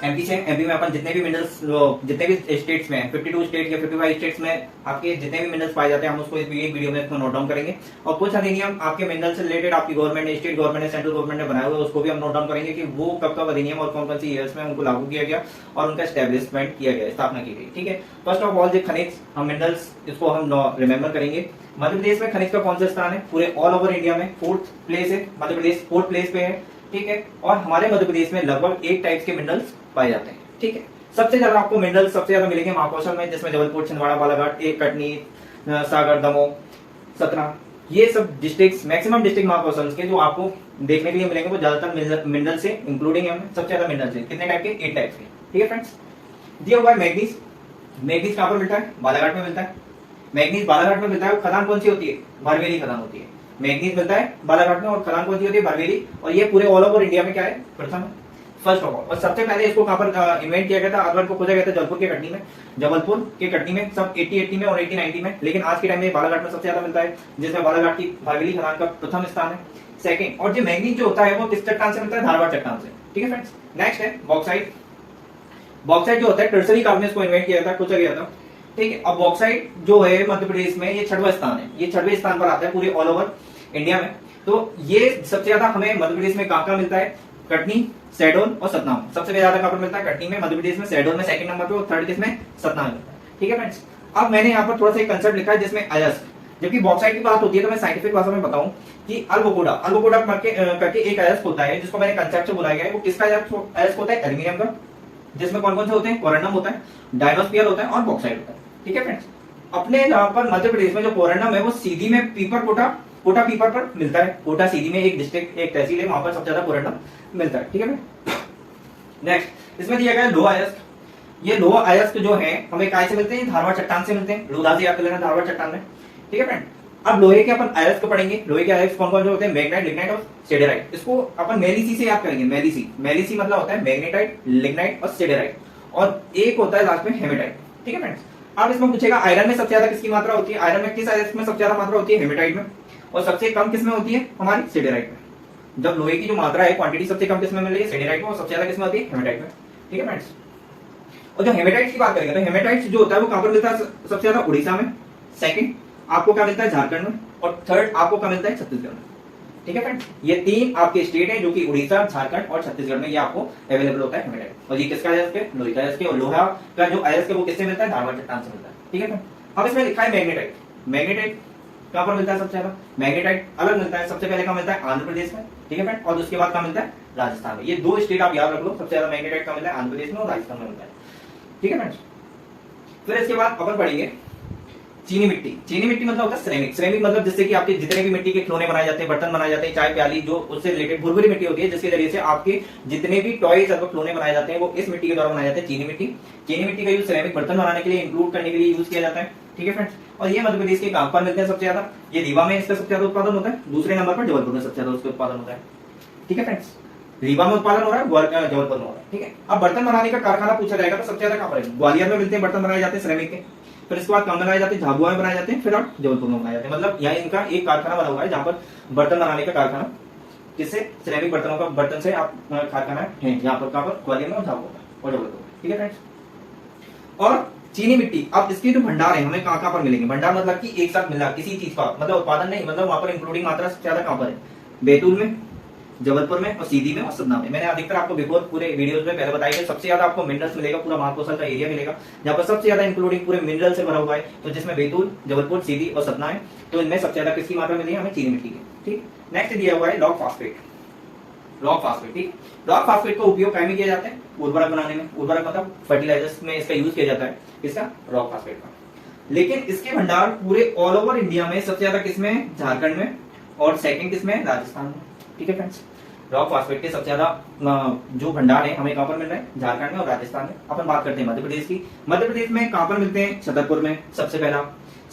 MP से। MP में अपन जितने भी मिनरल्स, जितने भी स्टेट्स में 52 स्टेट या 55 स्टेट्स में आपके जितने भी मिनरल्स पाए जाते हैं हम उसको इस वीडियो में नोट डाउन करेंगे। और कुछ अधिनियम आपके मिनरल से रिलेटेड आपकी गवर्नमेंट ने, स्टेट गवर्नमेंट ने, सेंट्रल गवर्नमेंट ने बनाए हुए उसको भी हम नोट डाउन करेंगे कि वो कब कब अधिनियम और कौन कौन सी ईयर्स में उनको लागू किया गया और उनका स्टैब्लिशमेंट किया गया, स्थापना की गई। ठीक है, फर्स्ट ऑफ ऑल जो खनिज हम मिनरल्स इसको हम रिमेंबर करेंगे। मध्य प्रदेश में खनिज का कौन सा स्थान है? पूरे ऑल ओवर इंडिया में 4th प्लेस है, मध्य प्रदेश 4th प्लेस पे है। ठीक है, और हमारे मध्य प्रदेश में लगभग 8 टाइप्स के मिनरल्स पाए जाते हैं। ठीक है, सबसे ज्यादा आपको मिनरल्स सबसे ज्यादा मिलेंगे महाकौशल में, जिसमें जबलपुर, छिंदवाड़ा, बालाघाट, एक कटनी, सागर, दमोह, सतना, ये सब डिस्ट्रिक्ट, मैक्सिमम डिस्ट्रिक्ट महाकौशल के जो आपको देखने के लिए मिलेंगे वो ज्यादातर मिनरल से इंक्लूडिंग है, सबसे ज्यादा मिनरल से। कितने टाइप के? 8 टाइप्स के। ठीक है फ्रेंड्स, दिया हुआ है मैग्नीज। मैग्नीज कहां पर मिलता है? बालाघाट में मिलता है। मैग्नीज बालाघाट में मिलता है। खदान कौन सी होती है? भरवेली खदान होती है। मैग्नीज मिलता है बालाघाट में और खदान कौन सी होती है? भरवेली। और ये पूरे ऑल ओवर इंडिया में क्या है? प्रथम है, फर्स्ट ऑफ ऑल। और सबसे पहले इसको कहां पर इन्वेंट किया गया था? अगर को खोजा गया था जबलपुर के कटनी में। जबलपुर के कटनी में सब 80 में और 80-90 में, लेकिन आज के टाइम में बालाघाट में सबसे ज्यादा मिलता है, जिसमें बालाघाट की भरवेली खदान का प्रथम स्थान है, सेकंड। और जो मैग्नीज जो होता है वो किस चट्टान से मिलता है? धारवाड़ चट्टान से। ठीक है फ्रेंड्स, नेक्स्ट है बॉक्साइट। बॉक्साइट जो होता है टर्सरी काल में इसको इन्वेंट किया था, खोजा गया था। ठीक है, अब बॉक्साइट जो है मध्य प्रदेश में ये 6वां स्थान है, ये 6वें स्थान पर आता है पूरे ऑल ओवर इंडिया में। तो ये सबसे ज्यादा हमें मध्य प्रदेश में कहां मिलता है? कटनी, शहडोल और सतना में। सबसे ज्यादा कहां पर मिलता है? कटनी में, मध्य प्रदेश में, शहडोल में सेकंड नंबर पे और थर्ड किसमें? सतना में मिलता है। ठीक है फ्रेंड्स, अब मैंने यहाँ पर थोड़ा सा एक कंसेप्ट लिखा है जिसमें अयस्क, जबकि बॉक्साइट की बात होती है तो मैं साइंटिफिक भाषा में बताऊं कि अल्बोकोडा करके एक अयस्क होता है जिसको मैंने कंसेप्ट से बुलाया गया है। वो किसका अयस्क होता है? एल्यूमिनियम का, जिसमें कौन कौन से होते हैं? कोरंडम होता है, डायनोस्फियर होता है और बॉक्साइट होता है। ठीक है फ्रेंड्स, अपने यहाँ पर मध्य प्रदेश में जो कोरंडम है वो सीधी में पीपर कोटा पीपर पर मिलता है। कोटा सीधी में एक डिस्ट्रिक्ट, एक तहसील है, वहां पर सबसे ज्यादा कोरंडम मिलता है। ठीक है, नेक्स्ट इसमें दिया गया है लोहा अयस्क। ये लोहा अयस्क जो है हमें काय से मिलते हैं? धारवाड़ चट्टान से मिलते हैं। लोहा से याद कर लेना, धारवाड़ चट्टान में। ठीक है फ्रेंड, अब लोहे के अपन अयस्क पढ़ेंगे। लोहे के अयस्क कौन कौन से होते हैं? मैग्नेटाइट, लिग्नाइट और सिडेराइट। इसको अपन मेलिसी से याद करेंगे। मेलिसी मतलब होता है मैग्नेटाइट, लिग्नाइट और सिडेराइट, और एक होता है लास्ट में हेमेटाइट। ठीक है फ्रेंड्स, अब इसमें पूछेगा आयरन में सबसे ज्यादा किसकी मात्रा होती है? आयरन में किस अयस्क में सबसे ज्यादा मात्रा होती है? हेमेटाइट में। और सबसे कम किसमें होती है? हमारी सिडेराइट में। जब लोहे की जो मात्रा है, क्वांटिटी सबसे कम किसमें मिल रही है? सिडेराइट में। और सबसे ज्यादा किसमें होती है? हेमेटाइट में। ठीक है फ्रेंड्स, और जो हेमेटाइट की बात करेंगे तो हेमेटाइट जो होता है वो कहां पर मिलता है? सबसे ज्यादा उड़ीसा में, सेकंड आपको क्या मिलता है? झारखंड में, और थर्ड आपको क्या मिलता है? छत्तीसगढ़ में। ठीक है फ्रेंड्स, ये 3 आपके स्टेट है जो कि उड़ीसा, झारखंड और छत्तीसगढ़ में ये आपको अवेलेबल होता है हेमेटाइट। और ये किसका अयस्क है? लोहे का अयस्क है। और लोहा का जो अयस्क है वो किससे मिलता है? धारवाड़ चट्टान से मिलता है। ठीक है, अब इसमें लिखा है मैग्नेटाइट। मैग्नेटाइट कहां पर मिलता है सबसे ज्यादा? मैग्नेटाइट अलग मिलता है, सबसे पहले कहां मिलता है? आंध्र प्रदेश में। ठीक है फ्रेंड, और उसके बाद कहां मिलता है? राजस्थान में। ये 2 स्टेट आप याद रख लो, सबसे ज्यादा मैग्नेटाइट कहां मिलता है? आंध्र प्रदेश में और राजस्थान में मिलता है। ठीक है फ्रेंड्स, फिर इसके बाद अपन पढ़ेंगे चीनी मिट्टी। चीनी मिट्टी मतलब होता है सिरेमिक। सिरेमिक मतलब जिससे कि आपके जितने भी मिट्टी के खिलौने बनाए जाते हैं, बर्तन बनाए जाते हैं, चाय प्याली, जो उससे रिलेटेड भुरभुरी मिट्टी होती है, जिसके जरिए से आपके जितने भी टॉयज और खिलौने बनाए जाते हैं वो इस मिट्टी के द्वारा बनाए जाते हैं, चीनी मिट्टी। चीनी मिट्टी का यूज सिरेमिक बर्तन बनाने के लिए, इंक्लूड करने के लिए यूज किया जाता है। ठीक है फ्रेंड्स, और ये मध्य प्रदेश के कहां पर मिलते हैं सबसे ज्यादा? ये रीवा में इसका सबसे ज्यादा उत्पादन होता है। दूसरे नंबर पर जबलपुर में सबसे ज्यादा उसका उत्पादन होता है। ठीक है फ्रेंड्स, रीवा में उत्पादन हो रहा है, जबलपुर में हो रहा है। ठीक है, अब बर्तन बनाने का कारखाना पूछा जाएगा तो सबसे ज्यादा कहां पर है? ग्वालियर में मिलते हैं बर्तन बनाए जाते हैं सिरेमिक के। फिर इसके बाद कहां बनाए जाते हैं? झाबुआ में बनाए जाते हैं। फिर और जबलपुर में बनाए जाते हैं। मतलब यहाँ इनका एक कारखाना बना हुआ है जहां पर बर्तन बनाने का कारखाना, जिससे सिरेमिक बर्तनों का बर्तन से आप कारखाना है यहाँ पर, कहां पर? ग्वालियर में और झाबुआ में और जबलपुर में। ठीक है फ्रेंड्स, और चीनी मिट्टी, अब इसके जो भंडार है हमें कहां पर मिलेंगे? भंडार मतलब कि एक साथ मिला किसी चीज का, मतलब उत्पादन नहीं, मतलब वहां पर इंक्लूडिंग मात्रा सबसे ज्यादा कहां पर है? बैतूल में, जबलपुर में और सीधी में और सतना में। मैंने अधिकतर आपको बिफोर पूरे वीडियोस में पहले बताया कि सबसे ज्यादा आपको मिनरल्स मिलेगा, पूरा महाकौशल का एरिया मिलेगा जहां पर सबसे ज्यादा इंक्लूडिंग पूरे मिनरल से भरा हुआ है। तो जिसमें बैतूल, जबलपुर, सीधी और सतना है। तो इनमें सबसे ज्यादा किसकी मात्रा मिली है? हमें चीनी मिट्टी की। ठीक, नेक्स्ट दिया हुआ है रॉक फास्फेट। रॉक फास्फेट, ठीक, रॉक फास्फेट का उपयोग क्या में किया जाता है? उर्वरक बनाने में। उर्वरक मतलब फर्टिलाइजर्स में इसका यूज किया जाता है, इसका रॉक फास्फेट का। लेकिन इसके भंडार पूरे ऑल ओवर इंडिया में सबसे ज्यादा किसमें? झारखंड में, और सेकंड किसमें? राजस्थान में। ठीक है फ्रेंड्स, रॉक फास्फेट के सबसे ज्यादा जो भंडार है हमें कहां पर मिल रहे हैं? झारखंड में और राजस्थान में। अपन बात करते हैं मध्य प्रदेश की। मध्य प्रदेश में कहां पर मिलते हैं? छतरपुर में सबसे पहला।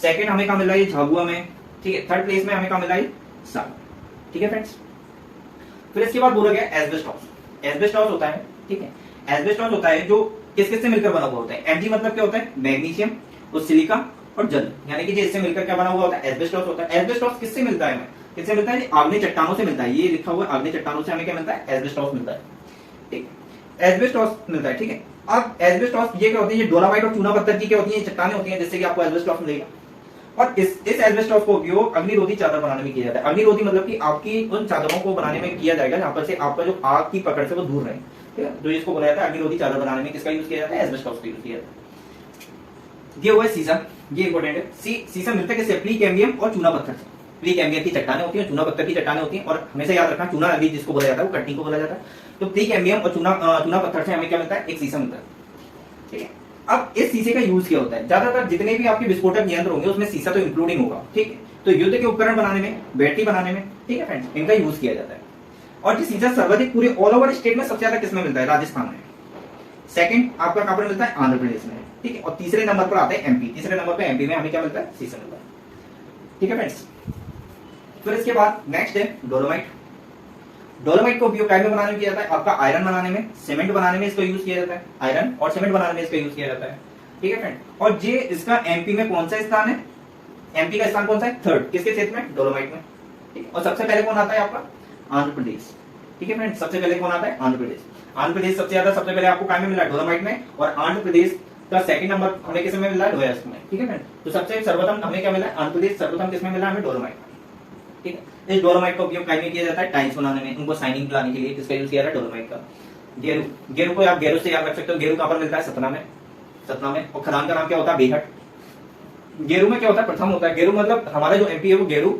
सेकंड हमें कहां मिल रहा है? झाबुआ में। ठीक है, थर्ड प्लेस में हमें कहां मिल रहा है? सागर। ठीक है फ्रेंड्स, फिर इसके बाद बोला गया एस्बेस्टॉस। एस्बेस्टॉस होता है, ठीक है, एस्बेस्टॉस होता है जो किस किस से मिलकर बना हुआ होता है? एमजी मतलब क्या होता है? मैग्नीशियम और सिलिका और जल, यानी कि जिससे मिलकर क्या बना हुआ होता है? एस्बेस्टॉस होता है। एस्बेस्टॉस किससे मिलता है? किससे मिलता है? आग्नेय चट्टानों से मिलता है। ये लिखा हुआ है आग्नेय चट्टानों से हमें क्या मिलता है? एस्बेस्टॉस मिलता है। ठीक, एस्बेस्टॉस मिलता है, ठीक है। अब एस्बेस्टॉस ये क्या होती है, ये डोलामाइट और चूना पत्थर की क्या होती है, ये चट्टानें होती हैं जिससे कि आपको एस्बेस्टॉस मिलेगा। और इस एस्बेस्टॉस को उपयोग अग्निरोधी चादर बनाने में किया जाता है। अग्निरोधी मतलब कि आपकी उन चादरों को बनाने में किया जाएगा जहां पर से आपका जो आग की पकड़ से वो दूर रहे, ठीक है। जो इसको बोला जाता है अग्निरोधी चादर बनाने में किसका यूज किया जाता है, एस्बेस्टॉस का यूज किया जाता है। ये हुआ है सीसा, ये इंपॉर्टेंट है। सीसा मिलता है किससे, प्री कैम्बियम और चूना पत्थर से। प्री कैम्बियम की चट्टानें होती है, चूना पत्थर की चट्टानें होती है। और हमेशा याद रखना चूना नदी जिसको बोला जाता है वो कटनी को बोला जाता है। तो प्री कैम्बियम और चूना पत्थर से हमें क्या मिलता है, एक सीसा मिलता है, ठीक है। अब इस शीशे का यूज क्या होता है, ज्यादातर जितने भी आपके विस्फोटक यंत्र होंगे उसमें शीशा तो इंक्लूडिंग होगा, ठीक है। तो युद्ध के उपकरण बनाने में, बैटरी बनाने में, ठीक है फ्रेंड्स, इनका यूज किया जाता है। और ये शीशा सर्वाधिक पूरे ऑल ओवर स्टेट में सबसे ज्यादा किसमें मिलता है, राजस्थान में। सेकंड आपका कहां पर मिलता है, आंध्र प्रदेश में, ठीक है। और तीसरे नंबर पर आता है एमपी, तीसरे नंबर पर एमपी में हमें क्या मिलता है, शीशा मिलता है, ठीक है फ्रेंड्स। फिर इसके बाद नेक्स्ट है डोलोमाइट। डोलोमाइट का उपयोग में बनाने में किया जाता है, आपका आयरन बनाने में, सीमेंट बनाने में इसका यूज किया जाता है, आयरन और सीमेंट बनाने में इसका यूज किया जाता है, ठीक है फ्रेंड। और ये इसका एमपी में कौन सा स्थान है, एमपी का स्थान कौन सा है, थर्ड, किसके क्षेत्र में, डोलोमाइट में, ठीक है। और सबसे पहले कौन आता है आपका, आंध्र प्रदेश, ठीक है फ्रेंड। सबसे पहले कौन आता है, आंध्र प्रदेश। आंध्र प्रदेश सबसे ज्यादा, सबसे पहले आपको में मिला डोलोमाइट में, और आंध्र प्रदेश का सेकंड नंबर हमें किस में मिला है, वेस्ट में, ठीक है फ्रेंड। तो सबसे सर्वप्रथम हमें क्या मिला, आंध्र प्रदेश सर्वप्रथम किसमें मिला, हमें डोलोमाइट, ठीक है। इस डोलोमाइट का उपयोग में किया जाता है टाइल्स बनाने में, उनको शाइनिंग लाने के लिए, जिसका यूज किया जाता है डोलोमाइट का। गेरू, गेरू को आप गेरू से याद रख सकते हो। गेरू कहां पर मिलता है, सतना में, सतना में। और खदान का नाम क्या होता है, बेहट। गेरू में क्या होता है, प्रथम होता है। गेरू मतलब हमारा जो एमपी है वो गेरू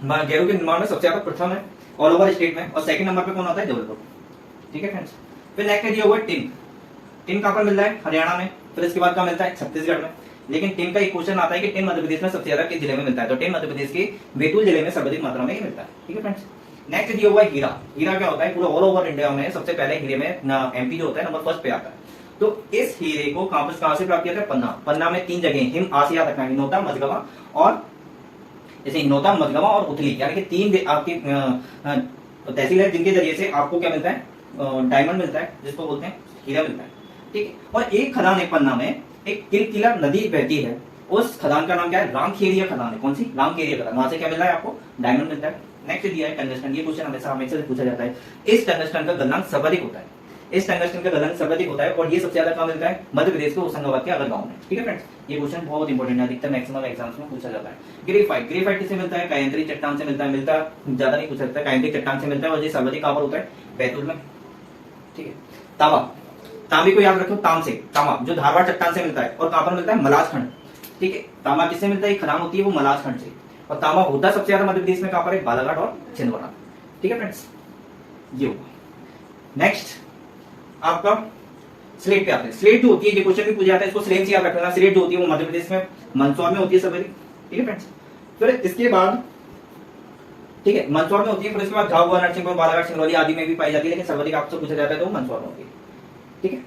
के निर्माण में सबसे ज्यादा प्रथम है ऑल ओवर स्टेट में। और सेकंड नंबर पे कौन आता है, जबलपुर, ठीक है फ्रेंड्स। फिर नेक्स्ट दिया हुआ है टिन। टिन कहां पर मिलता है, हरियाणा में। फिर इसके बाद क्या मिलता है, छत्तीसगढ़ में। लेकिन टिन का एक क्वेश्चन आता है कि टिन मध्य प्रदेश में सबसे ज्यादा किस जिले में मिलता है, तो टिन मध्य प्रदेश के बैतूल जिले में सर्वाधिक मात्रा में मिलता है, ठीक है फ्रेंड्स। नेक्स्ट दिया हुआ है हीरा। हीरा क्या होता है, पूरा ऑल ओवर इंडिया में सबसे पहले हीरे में एमपी जो होता है नंबर फर्स्ट पे आता है। तो इस हीरे को कहां से प्राप्त किया था, पन्ना। पन्ना में 3 जगह हिम आसिया रखना, हिनोता, मझगवा और जैसे हिनोता, मझगवा और उथली, यानी कि 3 आपकी तहसील है जिनके जरिए से आपको क्या मिलता है, डायमंड मिलता है, जिसको बोलते हैं हीरा मिलता है, ठीक है। और एक खदान है पन्ना में, एक किलकिला नदी बहती है, उस खदान का नाम क्या है, रामखेरिया खदान है। कौन सी, रामखेरिया खदान। वहां से क्या मिल रहा है आपको, डायमंड मिलता है। नेक्स्ट दिया है टंगस्टन। ये क्वेश्चन हमेशा से पूछा जाता है। इस टंगस्टन का गलनांक सर्वाधिक होता है, इस टंगस्टन का गलनांक सर्वाधिक होता है। और ये सबसे ज्यादा कहां मिलता है, मध्य प्रदेश के होशंगाबाद के अगर गांव में, ठीक है फ्रेंड्स। ये क्वेश्चन बहुत इंपॉर्टेंट है, अधिकतर मैक्सिमम एग्जाम्स में पूछा जाता है। ग्रेफाइट, ग्रेफाइट किससे मिलता है, कायंत्री चट्टान से मिलता है। मिलता ज्यादा नहीं पूछा जाता, कायंत्री चट्टान से मिलता है। और ये सर्वाधिक कहां पर होता है, बैतूल में, ठीक है। तांबा, तांबे को याद रखो, ताम से, तांबा जो धारवाड़ चट्टान से मिलता है। और कहां पर मिलता है, मलाजखंड, ठीक है। तांबा किससे मिलता है, खदान होती है वो मलाजखंड से। और तांबा होता सबसे ज्यादा मध्य प्रदेश में कहां पर है, बालाघाट और छिंदवाड़ा, ठीक है फ्रेंड्स। ये होगा। नेक्स्ट आपका स्लेट पे आते हैं। स्लेट जो होती है, ये क्वेश्चन भी पूछा जाता है, इसको स्लेट से याद रखना। स्लेट जो होती है वो मध्य प्रदेश में मंदसौर में होती है सबरी, ठीक है फ्रेंड्स। फिर इसके बाद, ठीक है, मंदसौर में होती है। फिर इसके बाद झाबुआ, नरसिंहपुर, बालाघाट, सिंगरौली आदि में भी पाई जाती है, लेकिन सर्वाधिक आपसे पूछा जाता है तो मंदसौर में होती है, ठीक है।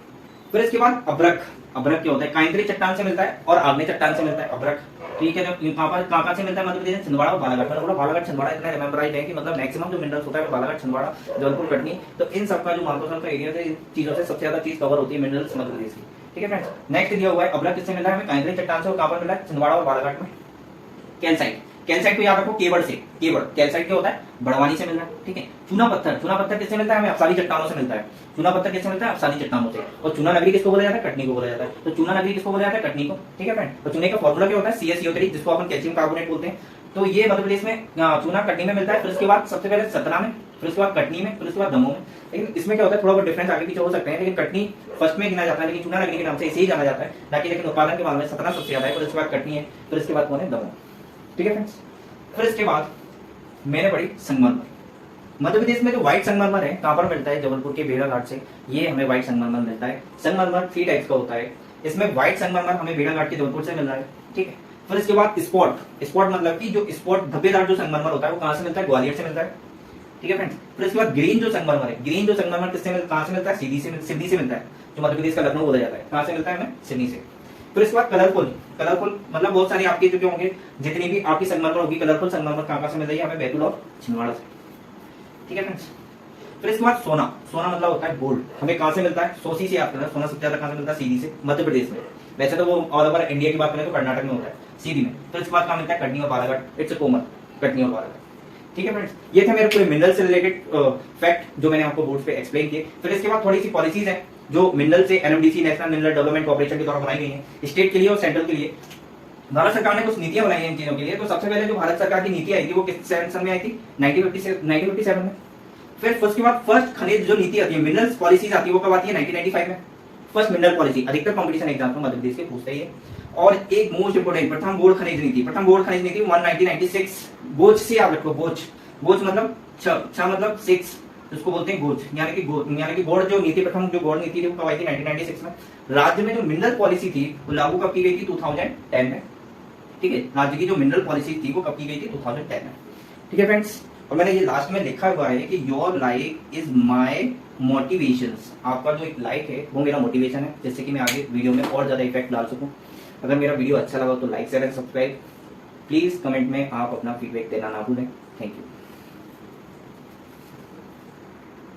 फिर इसके बाद अभ्रक। अभ्रक क्या होता है, कायंत्री चट्टान से मिलता है और आग्नेय चट्टान से मिलता है अभ्रक, ठीक है। कहां से मिलता है, मध्य प्रदेश, छिंदवाड़ा और बालाघाट। मैंने बालाघाट छिंदवाड़ा इतना रिमेंबराइज है कि मतलब मैक्सिमम जो मिनरल्स होता है बालाघाट, छिंदवाड़ा, जबलपुर, कटनी, तो इन सबका जो महत्वपूर्ण का एरिया है, चीजों से सबसे ज्यादा चीज कवर होती है मिनरल्स मध्य प्रदेश की, ठीक है फ्रेंड्स। नेक्स्ट दिया हुआ है अभ्रक किससे मिला है, हमें कायंत्री चट्टान से। और कहां पर मिला है, छिंदवाड़ा और बालाघाट में। कैल्साइट, कैल्साइट को याद रखो, केवड़ से, केवड़। कैल्साइट क्या होता है, बड़वानी से मिल रहा है, ठीक है। चूना पत्थर, चूना पत्थर किससे मिलता है, हमें अफसारी चट्टानों से मिलता है। चूना पत्थर किससे मिलता है, अफसारी चट्टानों से। और चूना नगरी किसको बोला जाता है, कटनी को बोला जाता है। तो चूना नगरी किसको बोला जाता है, कटनी को, ठीक है फ्रेंड। तो चूने का फॉर्मूला क्या होता है, CaCO3, जिसको अपन कैल्शियम कार्बोनेट बोलते हैं। तो ये मध्य प्रदेश में चूना कटनी में मिलता है। फिर उसके बाद सबसे पहले सतना में, फिर उसके बाद कटनी में, फिर उसके बाद दमोह में। लेकिन इसमें क्या होता है, थोड़ा बहुत डिफरेंस आगे पीछे हो सकते हैं, लेकिन कटनी फर्स्ट में गिना जाता है, लेकिन चूना नगरी के नाम से इसे ही जाना जाता है ताकि। लेकिन उत्पादन के मामले में सतना सबसे ज्यादा है, फिर उसके बाद कटनी है, फिर इसके बाद कौन है, दमोह, ठीक है फ्रेंड्स। फिर इसके बाद मैंने पढ़ी संगमरमर। मध्य प्रदेश में जो व्हाइट संगमरमर है कहां पर मिलता है, जबलपुर के भेड़ाघाट से ये हमें व्हाइट संगमरमर मिलता है। संगमरमर 3 टाइप्स का होता है, इसमें व्हाइट संगमरमर हमें भेड़ाघाट के जबलपुर से मिल रहा है, ठीक है। फिर इसके बाद स्पॉट, स्पॉट मतलब कि जो स्पॉट धब्बेदार जो संगमरमर होता है वो कहां से मिलता है, ग्वालियर से मिलता है, ठीक है फ्रेंड्स। फिर इसके बाद ग्रीन जो संगमरमर है, ग्रीन जो संगमरमर कहां से मिलता है, सिडनी से मिलता है, जो मध्य प्रदेश का लखनऊ बोला जाता है। कहां से मिलता है, हमें सिडनी से। फिर इसके बाद कलरफुल, कलरफुल मतलब बहुत सारी आपकी जो होंगे, जितनी भी आपकी संगमरमर होगी, कलरफुल संगमरमर कहां से मिल रही है, हमें बैतूल और छिंदवाड़ा से, ठीक है फ्रेंड्स। फिर इसके बाद सोना, सोना मतलब होता है गोल्ड, हमें कहां से मिलता है, सोसी से याद करना। सोना सबसे ज्यादा कहां से मिलता है, सीधी से, मध्य प्रदेश में। वैसे तो वो ऑल ओवर इंडिया की बात करें तो कर्नाटक में होता है, सीधी में। फिर इसके बाद कहां मिलता है, कटनी और बालाघाट, इट्स कॉमन, कटनी और बालाघाट। ठीक है फ्रेंड्स, ये थे मेरे पूरे मिनरल से रिलेटेड फैक्ट जो मैंने आपको बोर्ड पे एक्सप्लेन किए। फिर इसके बाद थोड़ी सी पॉलिसीज हैं जो मिनरल से NMDC national mineral development corporation के द्वारा बनाई गई है स्टेट के लिए और सेंट्रल के लिए। भारत सरकार ने कुछ नीतियां बनाई हैं इन चीजों के लिए। तो सबसे पहले जो भारत सरकार की नीति आई थी वो किस सन में आई थी? 1957 में। फिर उसके बाद फर्स्ट खनिज जो नीति आती है, मिनरल्स पॉलिसीज आती है, वो कब आती है? 1995 में। फर्स्ट मिनरल पॉलिसी अधिकतर कंपटीशन एग्जाम में मध्य प्रदेश के पूछते ही है। और एक मोस्ट इंपोर्टेंट प्रथम बोर्ड खनिज नीति, प्रथम बोर्ड खनिज नीति 1996 बोझ से याद रखो, बोझ मतलब छ मतलब 6, उसको बोलते हैं गोज, यानी कि बोर्ड जो नीति, प्रथम जो बोर्ड नीति थी वो कब आई थी? 1996 में। राज्य में जो मिनरल पॉलिसी थी वो लागू कब की गई थी? 2010 में। ठीक है, राज्य की जो मिनरल पॉलिसी थी वो कब की गई थी? 2010 में। ठीक है फ्रेंड्स, और मैंने ये लास्ट में लिखा हुआ है कि your like is my motivations, आपका जो एक लाइक है वो मेरा मोटिवेशन है, जिससे कि मैं आगे वीडियो में और ज्यादा इफेक्ट डाल सकूं। अगर मेरा वीडियो अच्छा लगा तो like share and subscribe. Please comment में आप अपना फीडबैक देना ना भूलें। Thank you.